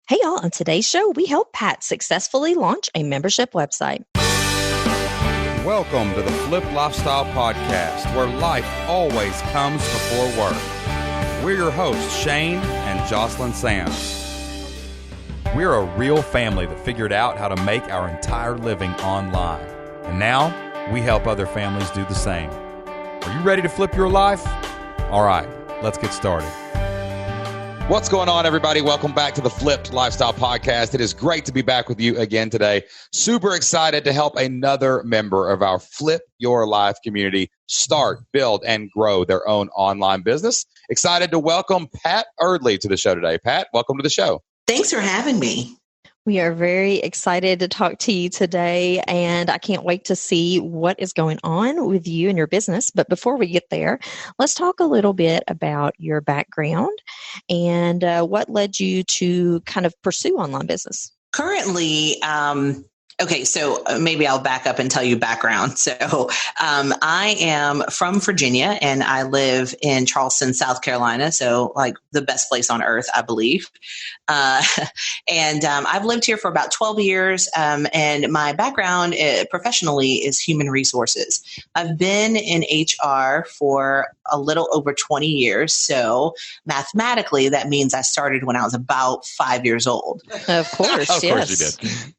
Hey y'all, on today's show, we help Pat successfully launch a membership website. Welcome to the Flip Lifestyle Podcast, where life always comes before work. We're your hosts, Shane and Jocelyn Sams. We're a real family that figured out how to make our entire living online. And now, we help other families do the same. Are you ready to flip your life? All right, let's get started. What's going on, everybody? Welcome back to the Flipped Lifestyle Podcast. It is great to be back with you again today. Super excited to help another member of our Flip Your Life community start, build, and grow their own online business. Excited to welcome Pat Eardley to the show today. Pat, welcome to the show. Thanks for having me. We are very excited to talk to you today, and I can't wait to see what is going on with you and your business. But before we get there, let's talk a little bit about your background and what led you to kind of pursue online business. Currently, so maybe I'll back up and tell you background. So I am from Virginia and I live in Charleston, South Carolina. So like the best place on earth, I believe. And I've lived here for about 12 years. And my background professionally is human resources. I've been in HR for a little over 20 years. So mathematically, that means I started when I was about 5 years old. Of course, Of course you did.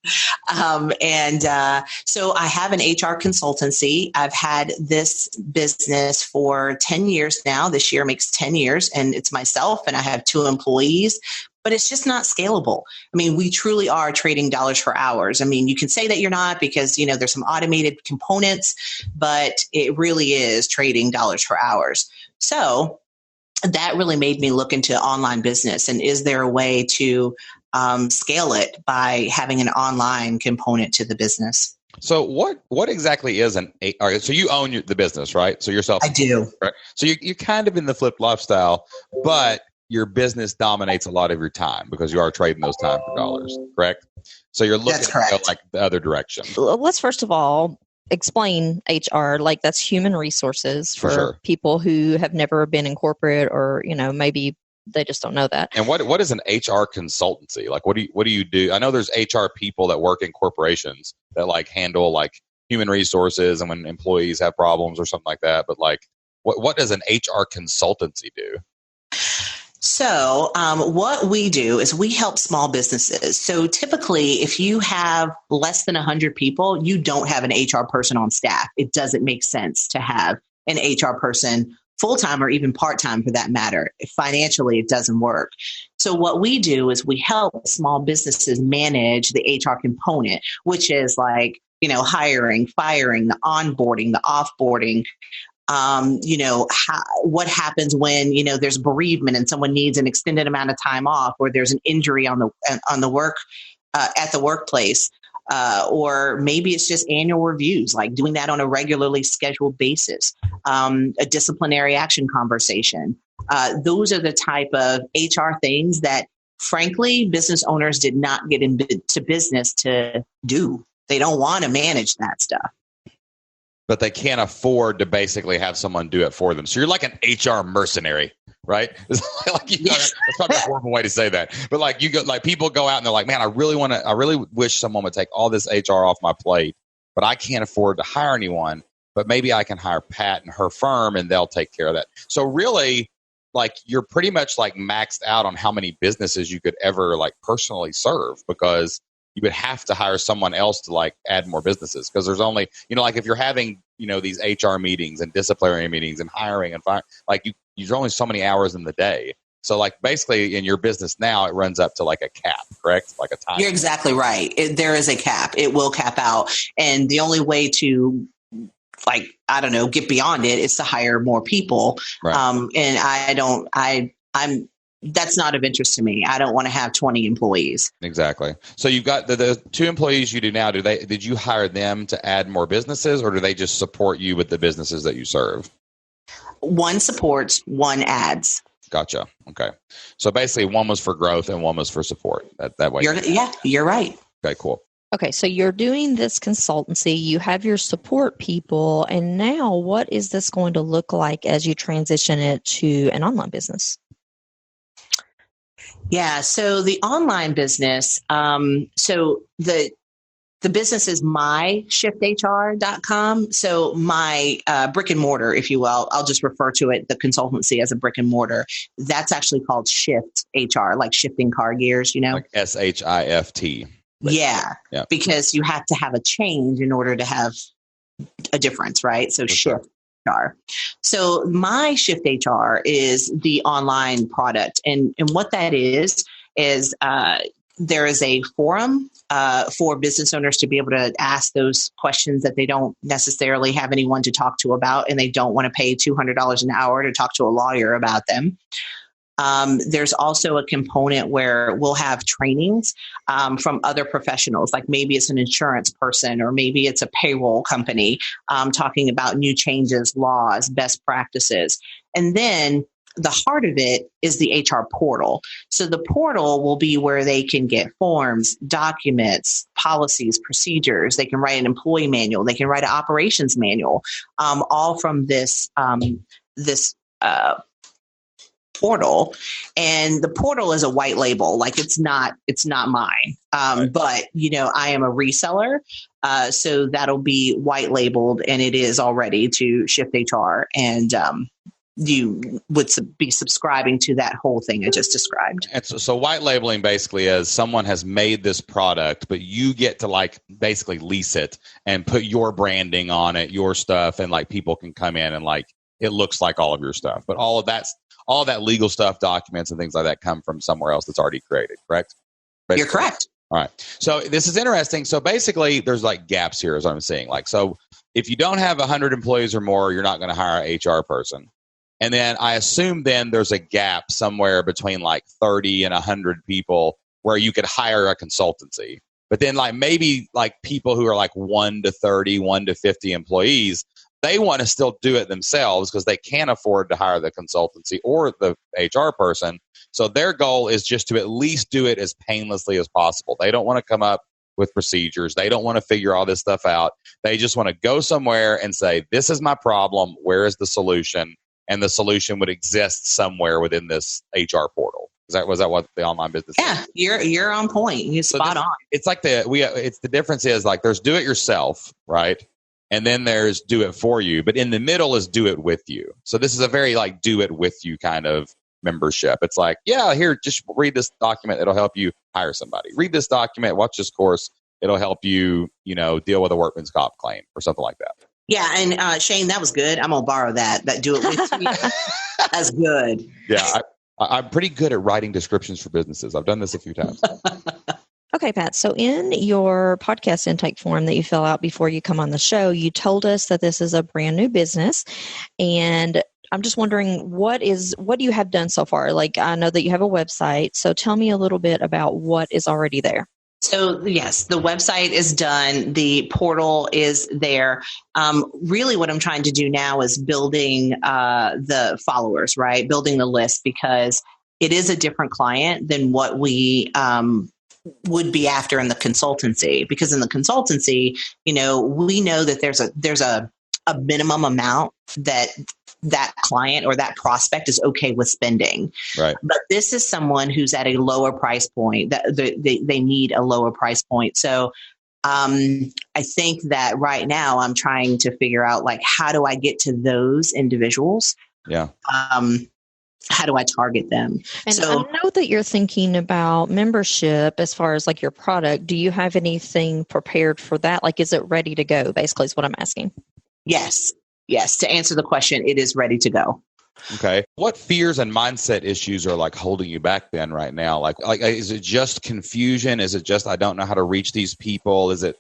So I have an HR consultancy. I've had this business for 10 years now. This year makes 10 years, and it's myself, and I have 2 employees. But it's just not scalable. I mean, we truly are trading dollars for hours. I mean, you can say that you're not because, there's some automated components, but it really is trading dollars for hours. So that really made me look into online business. And is there a way to scale it by having an online component to the business? So what exactly is so you own the business, right? So yourself. I do. Right? So you're kind of in the flipped lifestyle, but your business dominates a lot of your time because you are trading those time for dollars, correct? So you're looking to go like the other direction. Let's first of all explain HR, like that's human resources for people who have never been in corporate or, maybe they just don't know that. And what is an HR consultancy? Like, what do you do? I know there's HR people that work in corporations that like handle like human resources and when employees have problems or something like that. But like, what does an HR consultancy do? So what we do is we help small businesses. So typically, if you have less than 100 people, you don't have an HR person on staff. It doesn't make sense to have an HR person full-time or even part-time for that matter. Financially, it doesn't work. So what we do is we help small businesses manage the HR component, which is like, hiring, firing, the onboarding, the offboarding. What happens when, there's bereavement and someone needs an extended amount of time off, or there's an injury at the workplace. Or maybe it's just annual reviews, like doing that on a regularly scheduled basis, a disciplinary action conversation. Those are the type of HR things that, frankly, business owners did not get into business to do. They don't want to manage that stuff. But they can't afford to basically have someone do it for them. So you're like an HR mercenary, right? That's probably a horrible way to say that. But like people go out and they're like, man, I really wish someone would take all this HR off my plate, but I can't afford to hire anyone. But maybe I can hire Pat and her firm and they'll take care of that. So really, like you're pretty much like maxed out on how many businesses you could ever like personally serve, because you would have to hire someone else to like add more businesses, because there's only, like if you're having, these HR meetings and disciplinary meetings and hiring and fire, like there's only so many hours in the day. So like basically in your business now, it runs up to like a cap, correct? Like a time. You're exactly right. There is a cap. It will cap out. And the only way to get beyond it is to hire more people. Right. And that's not of interest to me. I don't want to have 20 employees. Exactly. So you've got the 2 employees you do now. Did you hire them to add more businesses, or do they just support you with the businesses that you serve? One supports, one adds. Gotcha. Okay. So basically one was for growth and one was for support. That way. You're right. Okay, cool. Okay, so you're doing this consultancy, you have your support people, and now what is this going to look like as you transition it to an online business? Yeah. So the online business, so the business is myshifthr.com. So my brick and mortar, if you will, I'll just refer to it, the consultancy, as a brick and mortar. That's actually called Shift HR, like shifting car gears, Like SHIFT. Yeah. Because you have to have a change in order to have a difference, right? So Shift HR. So my Shift HR is the online product. And what that is there is a forum for business owners to be able to ask those questions that they don't necessarily have anyone to talk to about, and they don't want to pay $200 an hour to talk to a lawyer about them. There's also a component where we'll have trainings from other professionals, like maybe it's an insurance person or maybe it's a payroll company, talking about new changes, laws, best practices. And then the heart of it is the HR portal. So the portal will be where they can get forms, documents, policies, procedures. They can write an employee manual. They can write an operations manual, all from this portal. And the portal is a white label. Like it's not mine. But I am a reseller. So that'll be white labeled, and it is already to Shift HR. And, you would be subscribing to that whole thing I just described. And so white labeling basically is someone has made this product, but you get to basically lease it and put your branding on it, your stuff, and people can come in and it looks like all of your stuff. But all of that legal stuff, documents and things like that, come from somewhere else that's already created, correct? You're correct. All right. So this is interesting. So basically there's gaps here, as I'm seeing. So if you don't have 100 employees or more, you're not going to hire an HR person. And then I assume then there's a gap somewhere between 30 and 100 people where you could hire a consultancy. But then maybe people who are 1 to 30, 1 to 50 employees, they want to still do it themselves because they can't afford to hire the consultancy or the HR person. So their goal is just to at least do it as painlessly as possible. They don't want to come up with procedures. They don't want to figure all this stuff out. They just want to go somewhere and say, this is my problem. Where is the solution? And the solution would exist somewhere within this HR portal. Was that what the online business is? Yeah, you're on point. You're spot on. It's the difference is there's do it yourself, right? And then there's do it for you. But in the middle is do it with you. So this is a very do it with you kind of membership. It's here, just read this document. It'll help you hire somebody. Read this document, watch this course. It'll help you, deal with a workman's comp claim or something like that. Yeah, and Shane, that was good. I'm going to borrow that do it with you. That's good. Yeah, I'm pretty good at writing descriptions for businesses. I've done this a few times. Okay, Pat. So in your podcast intake form that you fill out before you come on the show, you told us that this is a brand new business. And I'm just wondering, what do you have done so far? I know that you have a website. So tell me a little bit about what is already there. So yes, the website is done. The portal is there. Really what I'm trying to do now is building the followers, right? Building the list, because it is a different client than what we would be after in the consultancy. Because in the consultancy, we know that there's a minimum amount that client or that prospect is okay with spending. Right. But this is someone who's at a lower price point, that they need a lower price point. So I think that right now I'm trying to figure out how do I get to those individuals? Yeah. How do I target them? And so, I know that you're thinking about membership as far as your product. Do you have anything prepared for that? Is it ready to go? Basically is what I'm asking. Yes. To answer the question, it is ready to go. Okay. What fears and mindset issues are holding you back then right now? Is it just confusion? Is it just, I don't know how to reach these people? Is it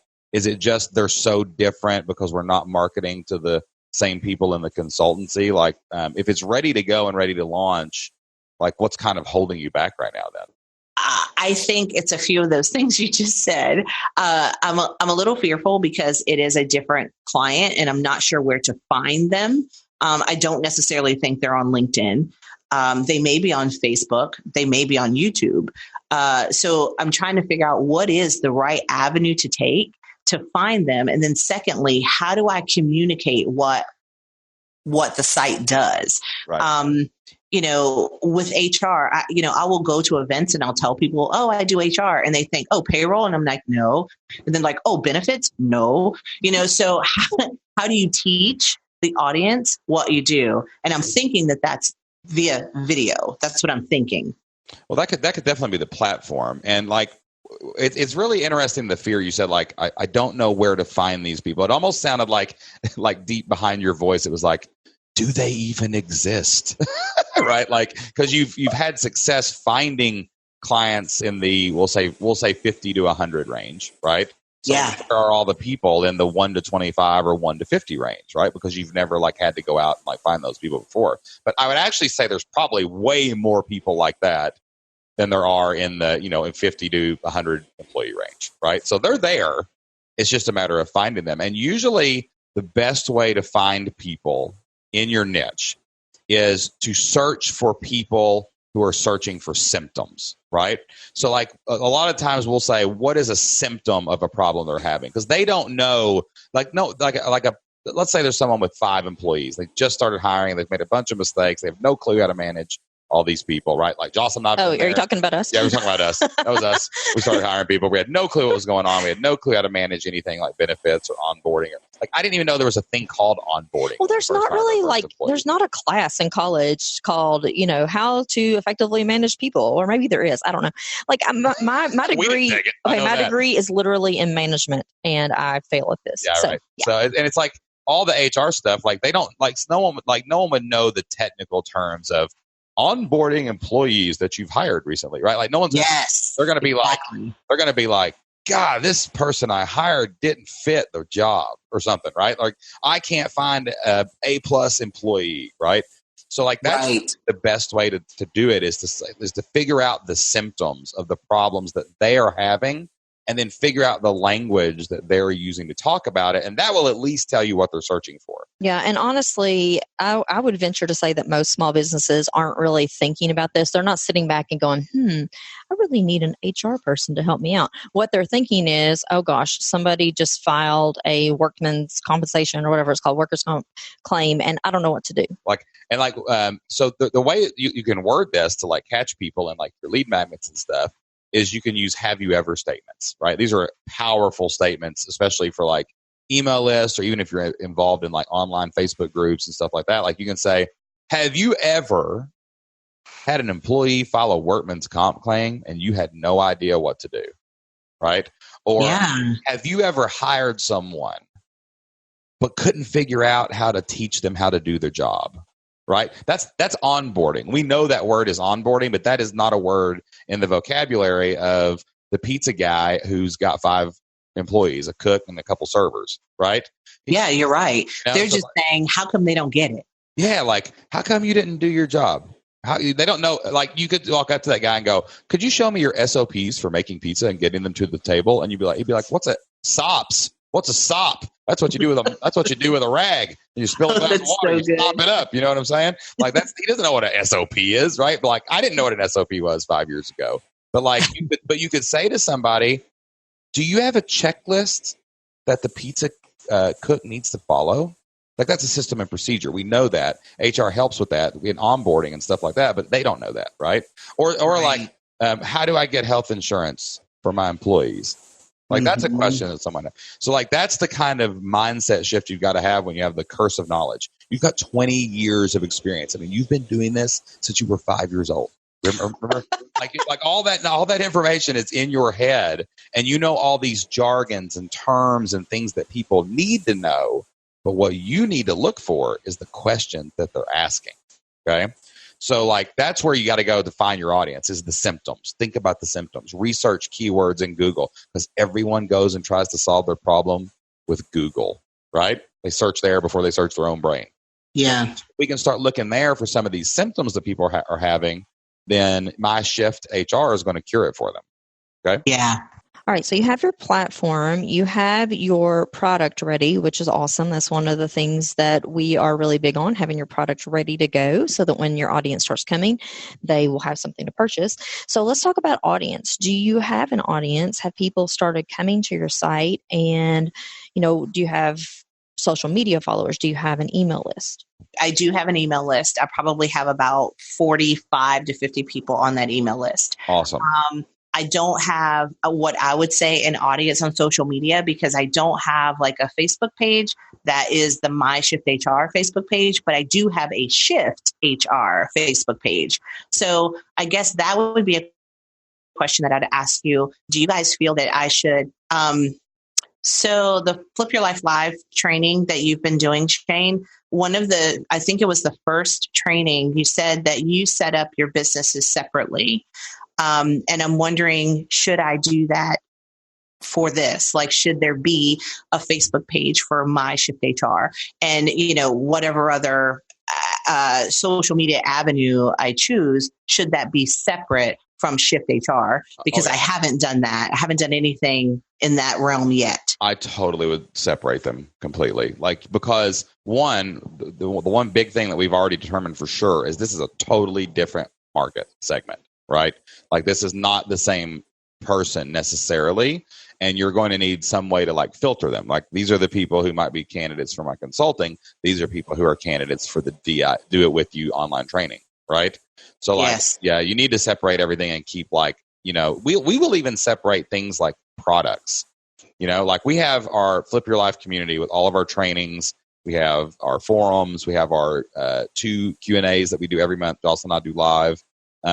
just they're so different because we're not marketing to the same people in the consultancy? If it's ready to go and ready to launch, what's kind of holding you back right now then? I think it's a few of those things you just said. I'm a little fearful because it is a different client and I'm not sure where to find them. I don't necessarily think they're on LinkedIn. They may be on Facebook. They may be on YouTube. So I'm trying to figure out what is the right avenue to take to find them. And then secondly, how do I communicate what the site does? Right. with HR, I will go to events and I'll tell people, oh, I do HR. And they think, oh, payroll. And I'm like, no. And then like, oh, benefits? No. So how do you teach the audience what you do? And I'm thinking that that's via video. That's what I'm thinking. Well, that could definitely be the platform. And like, it's really interesting, the fear you said, like, I don't know where to find these people. It almost sounded like deep behind your voice, it was like, do they even exist? Right? Like, because you've had success finding clients in the we'll say 50 to 100 range, right? So yeah. There are all the people in the 1 to 25 or 1 to 50 range, right? Because you've never like had to go out and like find those people before. But I would actually say there's probably way more people like that than there are in the in 50 to 100 employee range, right? So they're there. It's just a matter of finding them. And usually the best way to find people in your niche is to search for people who are searching for symptoms, right? So like a lot of times we'll say, what is a symptom of a problem they're having? Because they don't know, let's say there's someone with 5 employees. They just started hiring. They've made a bunch of mistakes. They have no clue how to manage all these people, right? Like Jocelyn and I. Oh, are you talking about us? Yeah, we're talking about us. That was us. We started hiring people. We had no clue what was going on. We had no clue how to manage anything like benefits or onboarding. Like I didn't even know there was a thing called onboarding. Well, there's not really there's not a class in college called, how to effectively manage people, or maybe there is. I don't know. Like my degree, degree is literally in management, and I fail at this. Yeah, so, right. Yeah. So, and it's like all the HR stuff. Like they don't no one would know the technical terms of onboarding employees that you've hired recently, right? Like no one's they're going to be like, God, this person I hired didn't fit their job or something, right? Like I can't find a A+ employee, right? So like that's the best way to do it is to figure out the symptoms of the problems that they are having, and then figure out the language that they're using to talk about it. And that will at least tell you what they're searching for. Yeah. And honestly, I would venture to say that most small businesses aren't really thinking about this. They're not sitting back and going, I really need an HR person to help me out. What they're thinking is, oh gosh, somebody just filed a workman's compensation or whatever it's called, workers' comp claim, and I don't know what to do. So the way you can word this to like catch people and like your lead magnets and stuff is you can use have you ever statements, right? These are powerful statements, especially for like email lists, or even if you're involved in like online Facebook groups and stuff like that. Like you can say, have you ever had an employee file a workman's comp claim and you had no idea what to do, right? Or have you ever hired someone but couldn't figure out how to teach them how to do their job? Right? That's onboarding. We know that word is onboarding, but that is not a word in the vocabulary of the pizza guy who's got 5 employees, a cook and a couple servers, right? Yeah, you're right. They're just saying, how come they don't get it? Yeah, like, how come you didn't do your job? They don't know. Like, you could walk up to that guy and go, could you show me your SOPs for making pizza and getting them to the table? And he'd be like, what's a SOPs? What's a sop? That's what you do with a. That's what you do with a rag. You spill it in water, you sop it up. You know what I'm saying? Like he doesn't know what an SOP is, right? But like I didn't know what an SOP was 5 years ago. But like, you could say to somebody, "Do you have a checklist that the pizza cook needs to follow?" Like that's a system and procedure. We know that HR helps with that in onboarding and stuff like that, but they don't know that, right? Or like, how do I get health insurance for my employees? Like that's a question that someone. So like that's the kind of mindset shift you've got to have when you have the curse of knowledge. You've got 20 years of experience. I mean, you've been doing this since you were 5 years old. Remember? like all that information is in your head, and you know all these jargons and terms and things that people need to know. But what you need to look for is the question that they're asking. Okay. So like that's where you got to go to find your audience is the symptoms. Think about the symptoms. Research keywords in Google because everyone goes and tries to solve their problem with Google, right? They search there before they search their own brain. Yeah. We can start looking there for some of these symptoms that people are having. Then my shift HR is going to cure it for them. Okay. Yeah. All right, so you have your platform, you have your product ready, which is awesome. That's one of the things that we are really big on, having your product ready to go so that when your audience starts coming, they will have something to purchase. So let's talk about audience. Do you have an audience? Have people started coming to your site? And, do you have social media followers? Do you have an email list? I do have an email list. I probably have about 45 to 50 people on that email list. Awesome. I don't have what I would say an audience on social media because I don't have like a Facebook page that is the My Shift HR Facebook page, but I do have a Shift HR Facebook page. So I guess that would be a question that I'd ask you. Do you guys feel that I should? So the Flip Your Life Live training that you've been doing, Shane, I think it was the first training, you said that you set up your businesses separately. And I'm wondering, should I do that for this? Like, should there be a Facebook page for My Shift HR? And, whatever other social media avenue I choose, should that be separate from Shift HR? Because I haven't done that. I haven't done anything in that realm yet. I totally would separate them completely. Because the one big thing that we've already determined for sure is this is a totally different market segment, right? Like, this is not the same person necessarily, and you're going to need some way to filter them. Like, these are the people who might be candidates for my consulting. These are people who are candidates for the Do It With You online training, right? So yes. You need to separate everything and keep we will even separate things like products. We have our Flip Your Life community with all of our trainings. We have our forums. We have our 2 Q&As that we do every month. Jocelyn and I do live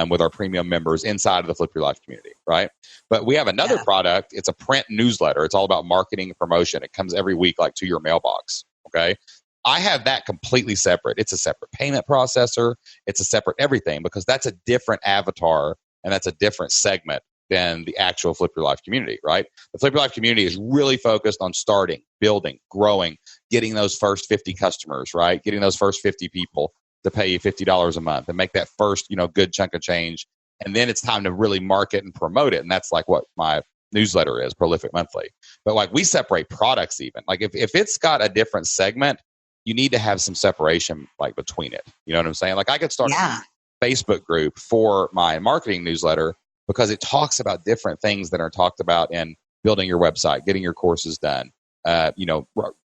with our premium members inside of the Flip Your Life community, right? But we have another product. It's a print newsletter. It's all about marketing and promotion. It comes every week to your mailbox, okay? I have that completely separate. It's a separate payment processor. It's a separate everything because that's a different avatar and that's a different segment than the actual Flip Your Life community, right? The Flip Your Life community is really focused on starting, building, growing, getting those first 50 customers, right? Getting those first 50 people to pay you $50 a month and make that first, good chunk of change. And then it's time to really market and promote it. And that's what my newsletter is, Prolific Monthly. But we separate products even. If it's got a different segment, you need to have some separation between it. You know what I'm saying? I could start a Facebook group for my marketing newsletter because it talks about different things that are talked about in building your website, getting your courses done,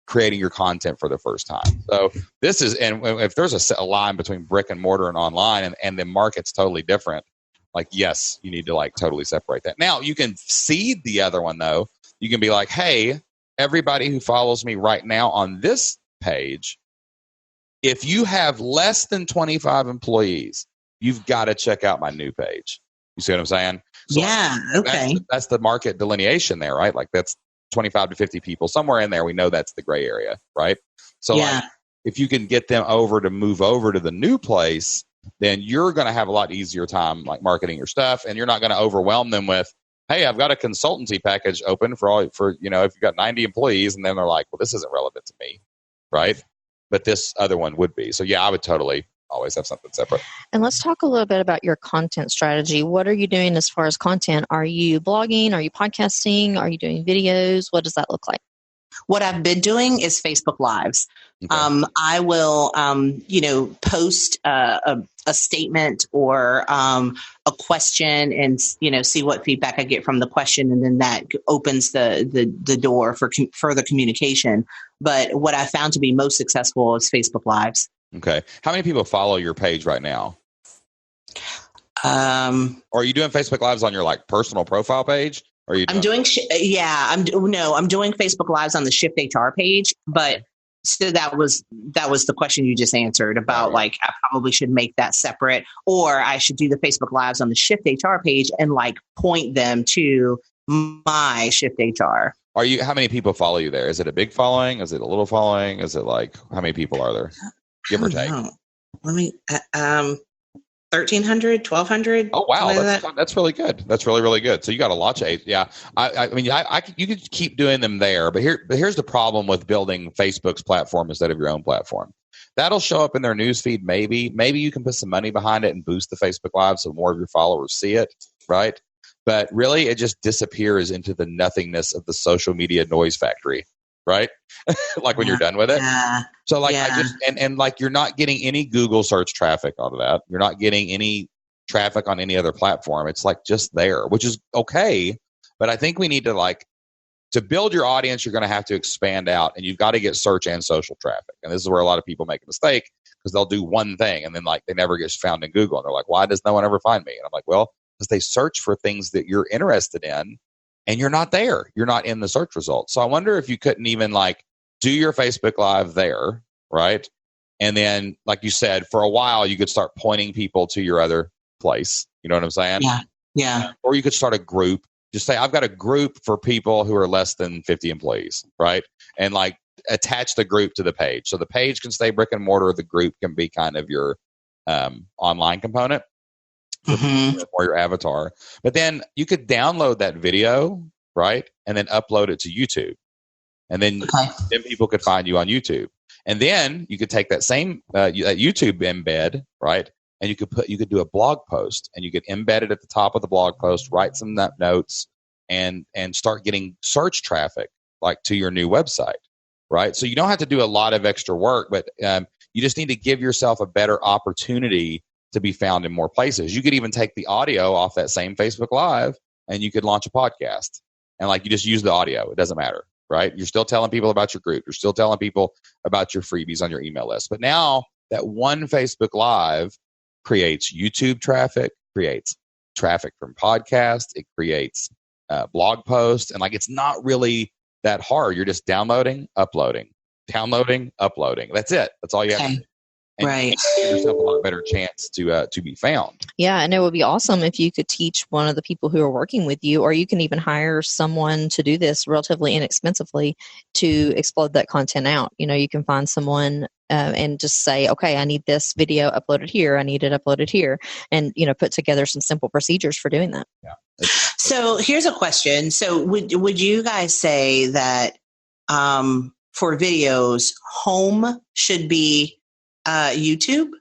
creating your content for the first time. So this is, and if there's a line between brick and mortar and online and the market's totally different, yes, you need to totally separate that. Now you can seed the other one though. You can be like, hey, everybody who follows me right now on this page, if you have less than 25 employees, you've got to check out my new page. You see what I'm saying? So okay. That's the market delineation there, right? That's 25 to 50 people, somewhere in there. We know that's the gray area, right? So if you can get them to move over to the new place, then you're going to have a lot easier time marketing your stuff, and you're not going to overwhelm them with, hey, I've got a consultancy package open for if you've got 90 employees, and then they're like, well, this isn't relevant to me, right? But this other one would be. So I would totally always have something separate. And let's talk a little bit about your content strategy. What are you doing as far as content? Are you blogging? Are you podcasting? Are you doing videos? What does that look like? What I've been doing is Facebook Lives. Okay. I will, post a statement or a question and, see what feedback I get from the question. And then that opens the door for further communication. But what I found to be most successful is Facebook Lives. Okay. How many people follow your page right now? Or are you doing Facebook Lives on your personal profile page? Or are you I'm doing Facebook Lives on the Shift HR page, but so that was the question you just answered about I probably should make that separate, or I should do the Facebook Lives on the Shift HR page and point them to my Shift HR. How many people follow you there? Is it a big following? Is it a little following? Is it how many people are there? Give or take. Let me 1,300, 1,200. Oh wow, that's really good. That's really, really good. So you got a lot of you could keep doing them there, but here's the problem with building Facebook's platform instead of your own platform. That'll show up in their newsfeed. Maybe you can put some money behind it and boost the Facebook Live so more of your followers see it, right? But really, it just disappears into the nothingness of the social media noise factory. Right? When you're done with it. So you're not getting any Google search traffic out of that. You're not getting any traffic on any other platform. It's just there, which is okay. But I think we need to to build your audience, you're going to have to expand out, and you've got to get search and social traffic. And this is where a lot of people make a mistake, because they'll do one thing and then like they never get found in Google. And they're like, why does no one ever find me? And I'm like, well, because they search for things that you're interested in and you're not there. You're not in the search results. So I wonder if you couldn't even like do your Facebook Live there, right? And then, like you said, for a while, you could start pointing people to your other place. You know what I'm saying? Yeah. Yeah. Or you could start a group. Just say, I've got a group for people who are less than 50 employees, right? And like attach the group to the page. So the page can stay brick and mortar. The group can be kind of your online component or your avatar. But then you could download that video, right? And then upload it to YouTube. And then, then people could find you on YouTube. And then you could take that same that YouTube embed, right? And you could do a blog post, and you could embed it at the top of the blog post, write some notes, and start getting search traffic like to your new website, right? So you don't have to do a lot of extra work, but you just need to give yourself a better opportunity to be found in more places. You could even take the audio off that same Facebook Live, and you could launch a podcast, and like you just use the audio. It doesn't matter, right? You're still telling people about your group. You're still telling people about your freebies on your email list. But now that one Facebook Live creates YouTube traffic, creates traffic from podcasts, it creates blog posts, and like it's not really that hard. You're just downloading, uploading. That's it. That's all you have to do. And you give yourself a lot better chance to be found. Yeah, and it would be awesome if you could teach one of the people who are working with you, or you can even hire someone to do this relatively inexpensively to explode that content out. You know, you can find someone and just say, okay, I need this video uploaded here. I need it uploaded here. And, you know, put together some simple procedures for doing that. Yeah. So here's a question. So would you guys say that for videos, home should be YouTube?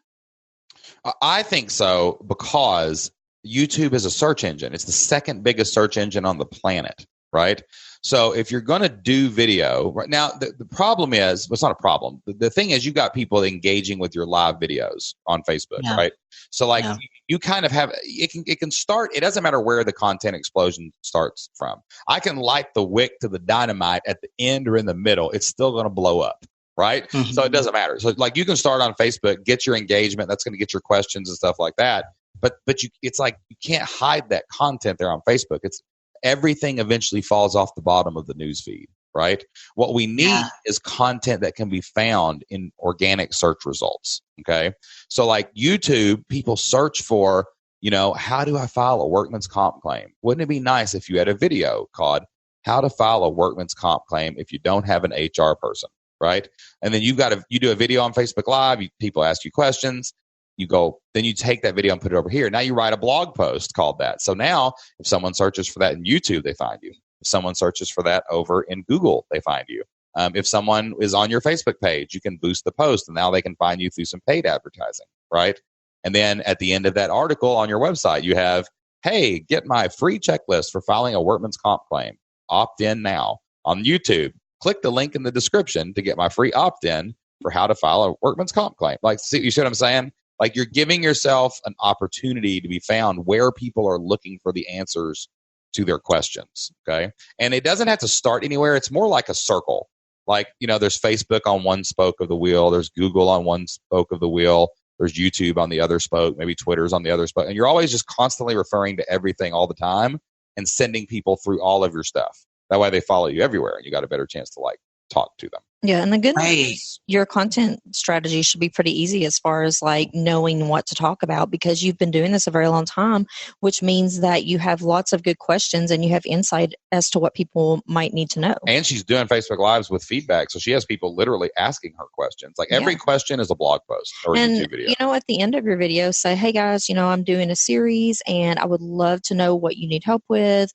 I think so, because YouTube is a search engine. It's the second biggest search engine on the planet, right? So if you're going to do video right now, the problem is, well, it's not a problem. The thing is, you got people engaging with your live videos on Facebook, right? So like you kind of have, it can start, it doesn't matter where the content explosion starts from. I can light the wick to the dynamite at the end or in the middle. It's still going to blow up. Right. So it doesn't matter. So like you can start on Facebook, get your engagement. That's going to get your questions and stuff like that. But it's like you can't hide that content there on Facebook. It's everything eventually falls off the bottom of the news feed. Right. What we need is content that can be found in organic search results. Okay. So like YouTube, people search for, you know, how do I file a workman's comp claim? Wouldn't it be nice if you had a video called how to file a workman's comp claim if you don't have an HR person? Right. And then you do a video on Facebook Live. People ask you questions. Then you take that video and put it over here. Now you write a blog post called that. So now if someone searches for that in YouTube, they find you. If someone searches for that over in Google, they find you. If someone is on your Facebook page, you can boost the post, and now they can find you through some paid advertising. Right. And then at the end of that article on your website, you have, hey, get my free checklist for filing a workman's comp claim. Opt in now. On YouTube, click the link in the description to get my free opt-in for how to file a workman's comp claim. Like, you see what I'm saying? Like, you're giving yourself an opportunity to be found where people are looking for the answers to their questions. Okay. And it doesn't have to start anywhere. It's more like a circle. Like, you know, there's Facebook on one spoke of the wheel. There's Google on one spoke of the wheel. There's YouTube on the other spoke. Maybe Twitter's on the other spoke. And you're always just constantly referring to everything all the time and sending people through all of your stuff. That way they follow you everywhere, and you got a better chance to like talk to them. Yeah, and the good news is your content strategy should be pretty easy as far as like knowing what to talk about, because you've been doing this a very long time, which means that you have lots of good questions and you have insight as to what people might need to know. And she's doing Facebook Lives with feedback, so she has people literally asking her questions. Like every question is a blog post or a YouTube video. You know, at the end of your video, say, hey guys, you know, I'm doing a series and I would love to know what you need help with.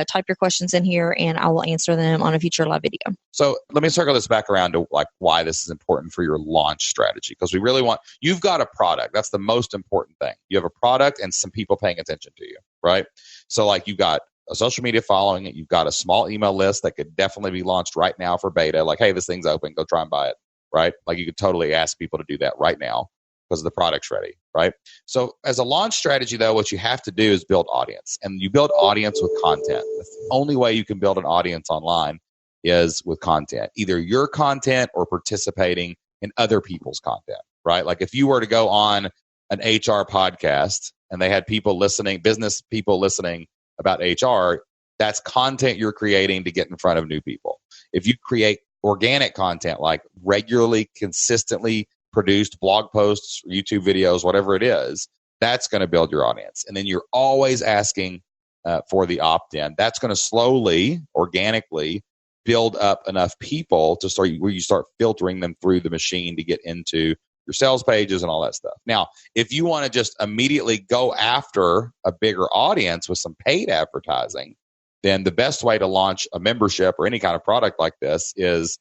Type your questions in here and I will answer them on a future live video. So let me circle this back around to like why this is important for your launch strategy, because we really want, you've got a product. That's the most important thing. You have a product and some people paying attention to you, right? So like you've got a social media following, you've got a small email list that could definitely be launched right now for beta. Like, hey, this thing's open, go try and buy it, right? Like you could totally ask people to do that right now because the product's ready, right? So as a launch strategy, though, what you have to do is build audience. And you build audience with content. only way you can build an audience online is with content, either your content or participating in other people's content, right? Like if you were to go on an HR podcast and they had people listening, business people listening about HR, that's content you're creating to get in front of new people. If you create organic content, like regularly, consistently produced blog posts, YouTube videos, whatever it is, that's going to build your audience. And then you're always asking for the opt-in. That's going to slowly, organically build up enough people to start where you start filtering them through the machine to get into your sales pages and all that stuff. Now, if you want to just immediately go after a bigger audience with some paid advertising, then the best way to launch a membership or any kind of product like this is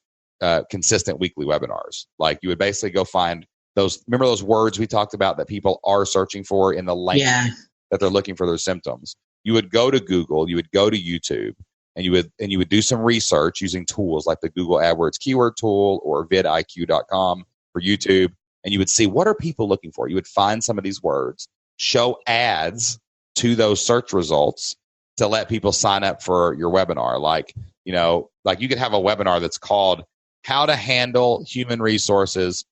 consistent weekly webinars. Like you would basically go find those, remember those words we talked about that people are searching for in the language that they're looking for their symptoms. You would go to Google, you would go to YouTube, and you would do some research using tools like the Google AdWords keyword tool or vidIQ.com for YouTube, and you would see what are people looking for. You would find some of these words, show ads to those search results to let people sign up for your webinar. Like you could have a webinar that's called How to Handle Human Resources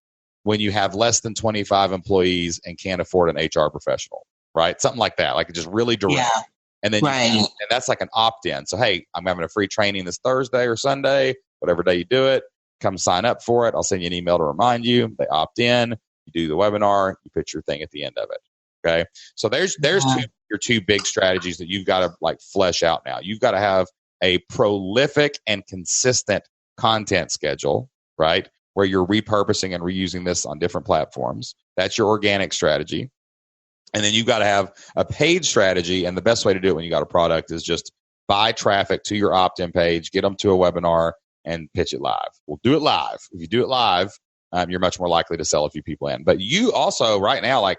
When You Have Less Than 25 Employees and Can't Afford an HR Professional, right? Something like that, like just really direct. Yeah. And then and that's like an opt-in. So, hey, I'm having a free training this Thursday or Sunday, whatever day you do it. Come sign up for it. I'll send you an email to remind you. They opt in. You do the webinar. You put your thing at the end of it. Okay. So there's your two big strategies that you've got to like flesh out now. You've got to have a prolific and consistent content schedule, right? Where you're repurposing and reusing this on different platforms. That's your organic strategy. And then you've got to have a paid strategy. And the best way to do it when you got a product is just buy traffic to your opt-in page, get them to a webinar, and pitch it live. We'll do it live. If you do it live, you're much more likely to sell a few people in. But you also right now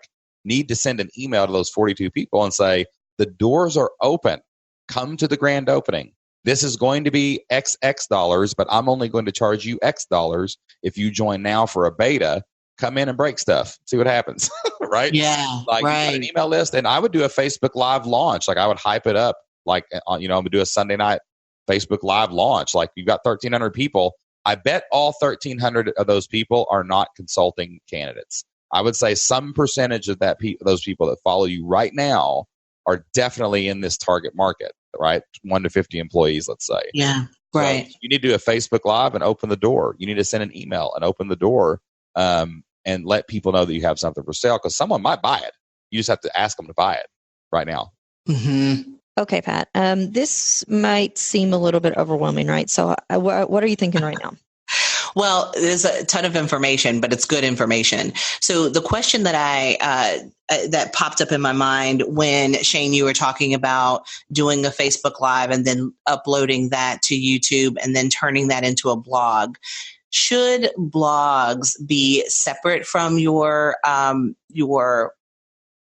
need to send an email to those 42 people and say, the doors are open. Come to the grand opening. This is going to be XX dollars, but I'm only going to charge you X dollars if you join now for a beta. Come in and break stuff. See what happens, right? Yeah, right. You got an email list, and I would do a Facebook Live launch. Like I would hype it up. Like I'm gonna do a Sunday night Facebook Live launch. Like you've got 1,300 people. I bet all 1,300 of those people are not consulting candidates. I would say some percentage of those people that follow you right now are definitely in this target market, right? 1 to 50 employees, let's say. Yeah, right. So you need to do a Facebook Live and open the door. You need to send an email and open the door. And let people know that you have something for sale because someone might buy it. You just have to ask them to buy it right now. Mm-hmm. Okay, Pat. This might seem a little bit overwhelming, right? So what are you thinking right now? Well, there's a ton of information, but it's good information. So the question that that popped up in my mind when, Shane, you were talking about doing a Facebook Live and then uploading that to YouTube and then turning that into a blog. Should blogs be separate from your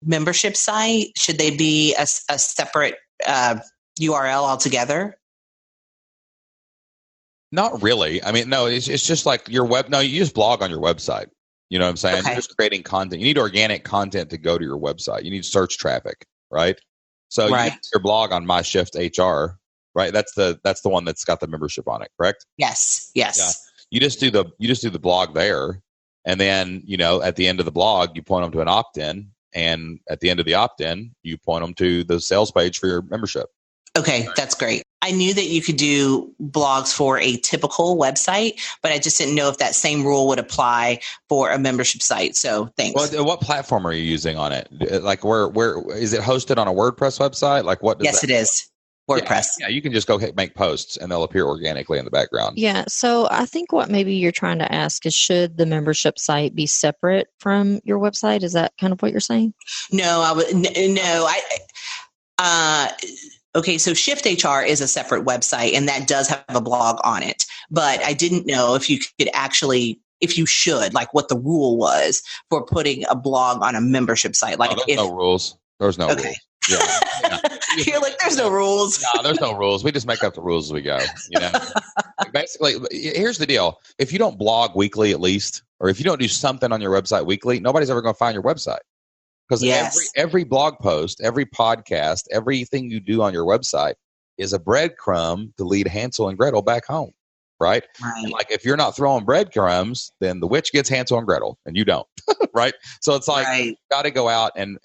membership site? Should they be a separate URL altogether? Not really. I mean, no, it's just like your web. No, you just blog on your website. You know what I'm saying? Okay. You're just creating content. You need organic content to go to your website. You need search traffic, right? So you put your blog on My Shift HR, right? That's the one that's got the membership on it, correct? Yes. Yeah. You just do the blog there, and then at the end of the blog you point them to an opt-in, and at the end of the opt-in you point them to the sales page for your membership. Okay, that's great. I knew that you could do blogs for a typical website, but I just didn't know if that same rule would apply for a membership site. So thanks. Well, what platform are you using on it? Like where is it hosted on a WordPress website? Like what? Yes, it is. WordPress. Yeah, you can just go make posts and they'll appear organically in the background. Yeah. So I think what maybe you're trying to ask is, should the membership site be separate from your website? Is that kind of what you're saying? No, okay, so Shift HR is a separate website, and that does have a blog on it. But I didn't know if you should, like what the rule was for putting a blog on a membership site. Like, there's no rules. There's no rules. Yeah. You're like, there's no rules. No, there's no rules. We just make up the rules as we go. Basically, here's the deal. If you don't blog weekly at least, or if you don't do something on your website weekly, nobody's ever going to find your website. Because every blog post, every podcast, everything you do on your website is a breadcrumb to lead Hansel and Gretel back home, right? And like, if you're not throwing breadcrumbs, then the witch gets Hansel and Gretel and you don't, right? So it's like, you got to go out and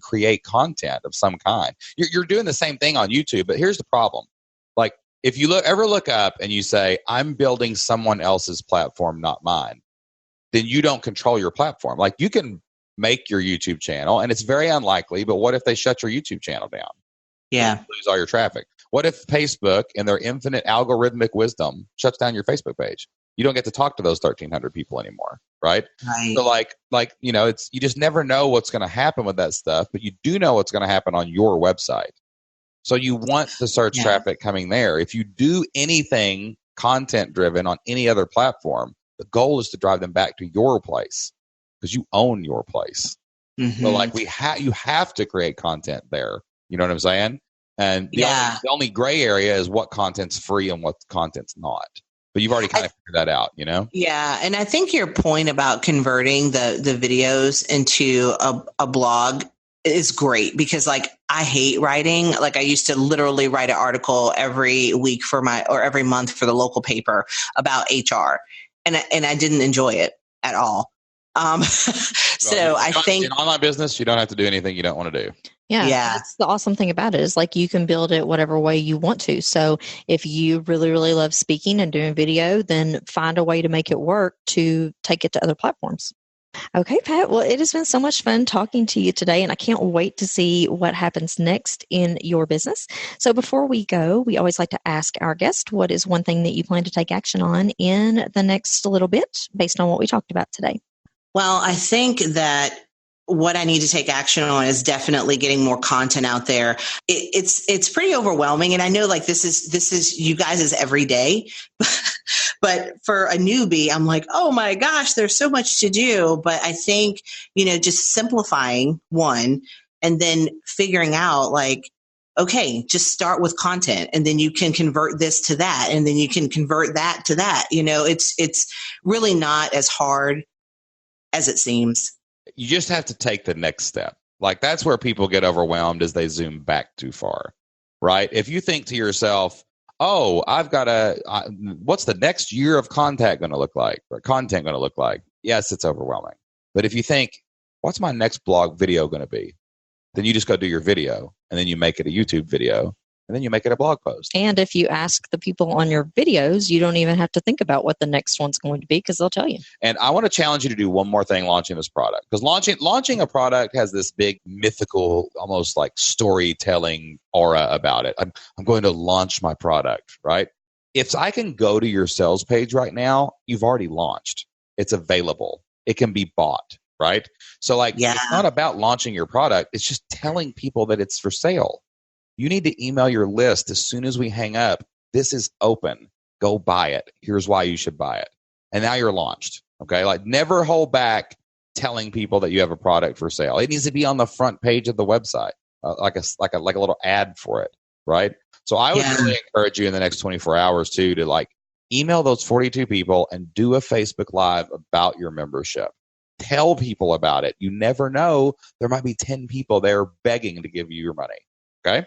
create content of some kind. You're doing the same thing on YouTube, but here's the problem. Like, if you ever look up and you say, I'm building someone else's platform, not mine, then you don't control your platform. Like, you can make your YouTube channel, and it's very unlikely, but what if they shut your YouTube channel down? Yeah. You lose all your traffic. What if Facebook, in their infinite algorithmic wisdom, shuts down your Facebook page? You don't get to talk to those 1,300 people anymore, right? So like you know, you just never know what's going to happen with that stuff, but you do know what's going to happen on your website. So you want the search traffic coming there. If you do anything content driven on any other platform, the goal is to drive them back to your place because you own your place. So like you have to create content there. You know what I'm saying? And the only gray area is what content's free and what content's not. But you've already kind of figured that out, you know? Yeah. And I think your point about converting the videos into a blog is great because like I hate writing. Like I used to literally write an article every week or every month for the local paper about HR. And I didn't enjoy it at all. So I think in online business, you don't have to do anything you don't want to do. Yeah. That's the awesome thing about it is like you can build it whatever way you want to. So if you really, really love speaking and doing video, then find a way to make it work to take it to other platforms. Okay, Pat. Well, it has been so much fun talking to you today, and I can't wait to see what happens next in your business. So before we go, we always like to ask our guest, what is one thing that you plan to take action on in the next little bit based on what we talked about today? Well, I think that what I need to take action on is definitely getting more content out there. It's pretty overwhelming. And I know like this is you guys' every day, but for a newbie, I'm like, oh my gosh, there's so much to do. But I think, you know, just simplifying one and then figuring out like, okay, just start with content and then you can convert this to that. And then you can convert that to that. You know, it's really not as hard as it seems. You just have to take the next step. Like that's where people get overwhelmed as they zoom back too far, right? If you think to yourself, oh, what's the next year of content going to look like? Or content going to look like? Yes, it's overwhelming. But if you think, what's my next blog video going to be? Then you just go do your video and then you make it a YouTube video and then you make it a blog post. And if you ask the people on your videos, you don't even have to think about what the next one's going to be because they'll tell you. And I want to challenge you to do one more thing launching this product because launching a product has this big mythical, almost like storytelling aura about it. I'm going to launch my product, right? If I can go to your sales page right now, you've already launched. It's available. It can be bought, right? So like, it's not about launching your product. It's just telling people that it's for sale. You need to email your list as soon as we hang up. This is open. Go buy it. Here's why you should buy it. And now you're launched. Okay. Like never hold back telling people that you have a product for sale. It needs to be on the front page of the website, like a little ad for it. Right. So I would really encourage you in the next 24 hours too, to like email those 42 people and do a Facebook Live about your membership. Tell people about it. You never know. There might be 10 people there begging to give you your money. Okay.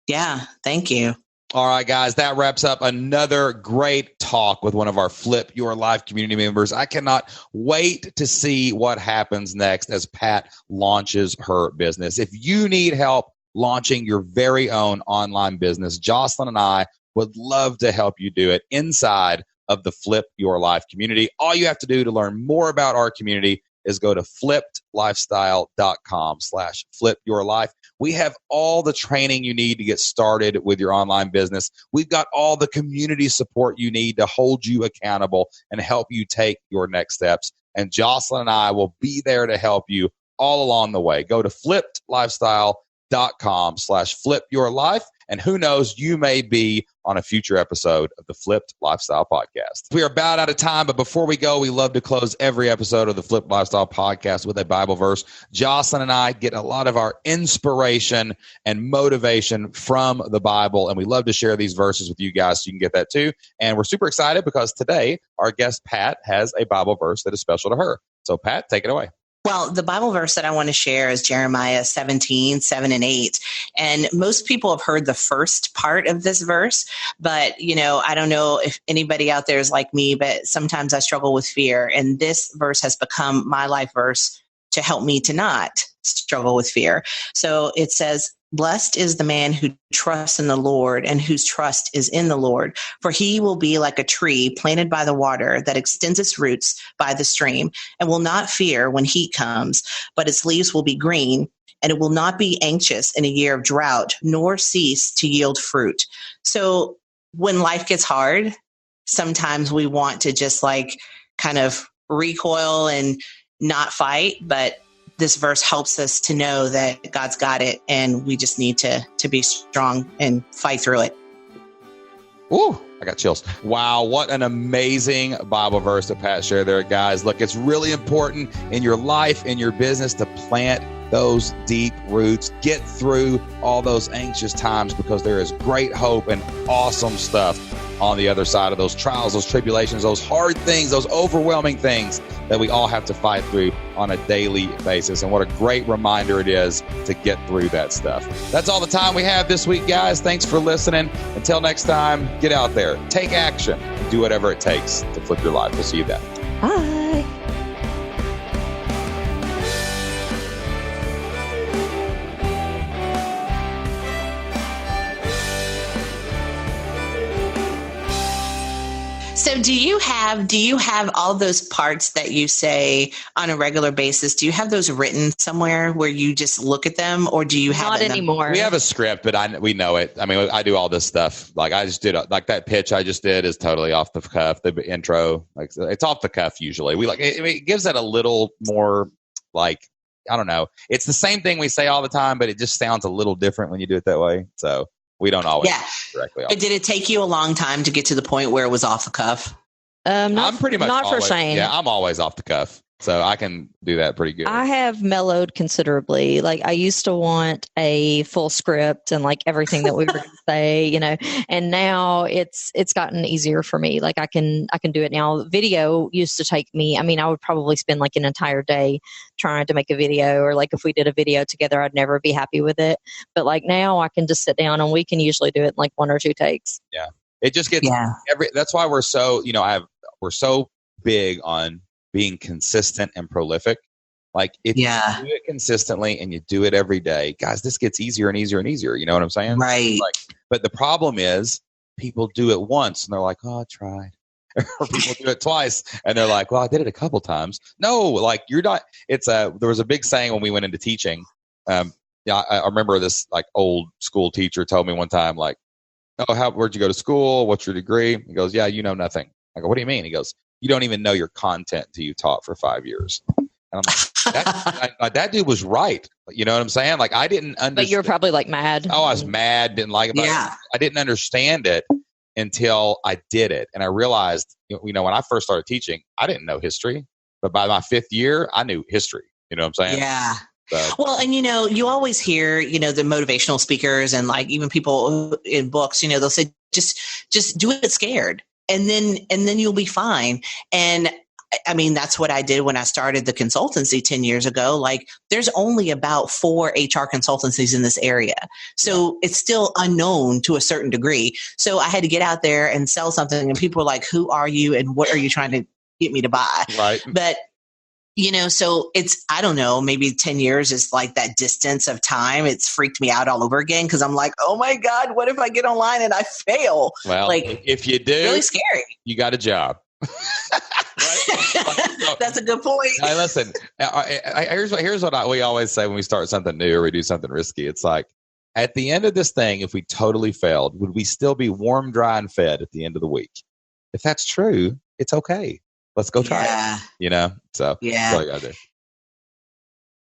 Yeah, thank you. All right, guys, that wraps up another great talk with one of our Flip Your Life community members. I cannot wait to see what happens next as Pat launches her business. If you need help launching your very own online business, Jocelyn and I would love to help you do it inside of the Flip Your Life community. All you have to do to learn more about our community is go to flippedlifestyle.com/flipyourlife. We have all the training you need to get started with your online business. We've got all the community support you need to hold you accountable and help you take your next steps. And Jocelyn and I will be there to help you all along the way. Go to flippedlifestyle.com/flipyourlife. And who knows, you may be on a future episode of the Flipped Lifestyle Podcast. We are about out of time, but before we go, we love to close every episode of the Flipped Lifestyle Podcast with a Bible verse. Jocelyn and I get a lot of our inspiration and motivation from the Bible, and we love to share these verses with you guys so you can get that too. And we're super excited because today our guest, Pat, has a Bible verse that is special to her. So, Pat, take it away. Well, the Bible verse that I want to share is Jeremiah 17:7-8. And most people have heard the first part of this verse, but, I don't know if anybody out there is like me, but sometimes I struggle with fear. And this verse has become my life verse to help me to not struggle with fear. So it says, "Blessed is the man who trusts in the Lord and whose trust is in the Lord, for he will be like a tree planted by the water that extends its roots by the stream and will not fear when heat comes, but its leaves will be green, and it will not be anxious in a year of drought, nor cease to yield fruit." So when life gets hard, sometimes we want to just kind of recoil and not fight, but this verse helps us to know that God's got it, and we just need to be strong and fight through it. Ooh, I got chills. Wow, what an amazing Bible verse that Pat shared there, guys. Look, it's really important in your life, in your business, to plant those deep roots, get through all those anxious times, because there is great hope and awesome stuff on the other side of those trials, those tribulations, those hard things, those overwhelming things that we all have to fight through on a daily basis. And what a great reminder it is to get through that stuff. That's all the time we have this week, guys. Thanks for listening. Until next time, get out there, take action, and do whatever it takes to flip your life. We'll see you then. Bye. So do you have all those parts that you say on a regular basis? Do you have those written somewhere where you just look at them, or do you have Not anymore. We have a script, but we know it. I mean, I do all this stuff. I just did that pitch I just did is totally off the cuff. The intro, it's off the cuff usually. It gives it a little more I don't know. It's the same thing we say all the time, but it just sounds a little different when you do it that way. So we don't always directly. But did it take you a long time to get to the point where it was off the cuff? I'm pretty much not always, for Shane. Yeah, I'm always off the cuff, so I can do that pretty good. I have mellowed considerably. I used to want a full script and everything that we were going to say, and now it's gotten easier for me. I can do it now. Video used to take me. I would probably spend an entire day trying to make a video, or if we did a video together, I'd never be happy with it. But now I can just sit down and we can usually do it in 1 or 2 takes. Yeah. It just gets that's why we're so, we're so big on being consistent and prolific. If you do it consistently and you do it every day, guys, this gets easier and easier and easier. You know what I'm saying? Right. But the problem is people do it once and they're like, "Oh, I tried." Or people do it twice and they're like, "Well, I did it a couple times." No, you're not. There was a big saying when we went into teaching. I remember this old school teacher told me one time, "Oh, where'd you go to school? What's your degree?" He goes, "Yeah, you know nothing." I go, "What do you mean?" He goes, "You don't even know your content till you taught for 5 years." And I'm like, that dude was right. You know what I'm saying? I didn't understand. But you're probably mad. Oh, I was mad, didn't like it. Yeah. I didn't understand it until I did it. And I realized, when I first started teaching, I didn't know history. But by my 5th year, I knew history. You know what I'm saying? Yeah. So. Well, and you always hear, the motivational speakers and even people in books, they'll say, just do it scared. And then you'll be fine. And that's what I did when I started the consultancy 10 years ago. There's only about 4 HR consultancies in this area. So it's still unknown to a certain degree. So I had to get out there and sell something. And people were like, "Who are you? And what are you trying to get me to buy?" Right. But so it's, I don't know, maybe 10 years is that distance of time. It's freaked me out all over again, because I'm like, "Oh my God, what if I get online and I fail?" Well, if you do, really scary. You got a job. That's a good point. Hey, listen, here's what we always say when we start something new or we do something risky. It's at the end of this thing, if we totally failed, would we still be warm, dry, and fed at the end of the week? If that's true, it's okay. Let's go try it. So that's all you gotta do.